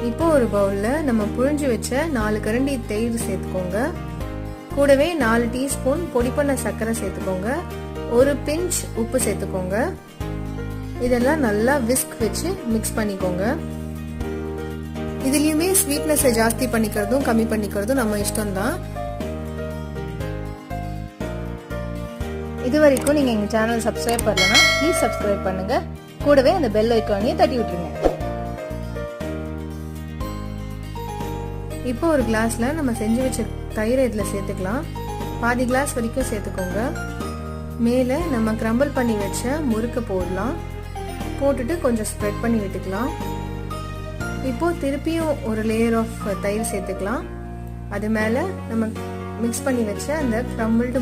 இப்போ ஒரு பவுல்ல நம்ம புழிஞ்சு வச்ச 4 கரண்டி தயிர் சேர்த்துக்கோங்க. கூடவே 4 டீஸ்பூன் பொடி பண்ண சர்க்கரை சேர்த்துக்கோங்க. ஒரு பிஞ்ச் உப்பு சேர்த்துக்கோங்க. இதெல்லாம் நல்லா விஸ்க் வச்சு மிக்ஸ் பண்ணிக்கோங்க. இதுலயுமே ஸ்வீட்னஸ் ஜாஸ்தி பண்ணிக்கிறதும் கம்மி பண்ணிக்கிறதும் நம்ம இஷ்டம் தான். இது வரைக்கும் நீங்க எங்க சேனல் சப்ஸ்கிரைப் பண்ணலனா ப்ளீஸ் சப்ஸ்கிரைப் பண்ணுங்க. கூடவே அந்த பெல் ஐகானையும் தட்டி விட்டுருங்க. இப்போ ஒரு கிளாஸ்ல நம்ம செஞ்சு வச்ச தயிரை இதுல சேர்த்துக்கலாம். பாதி கிளாஸ் வரைக்கும் சேர்த்துக்கோங்க. மேலே நம்ம கிரம்பிள் பண்ணி வச்ச முறுக்கு போடலாம். போட்டுட்டு கொஞ்சம் ஸ்ப்ரெட் பண்ணி விட்டுக்கலாம். இப்போ திருப்பியும் ஒரு லேயர் ஆஃப் தயிர் சேர்த்துக்கலாம். அது மேலே நம்ம மிக்ஸ் பண்ணி வச்ச அந்த கிரம்பிள்டு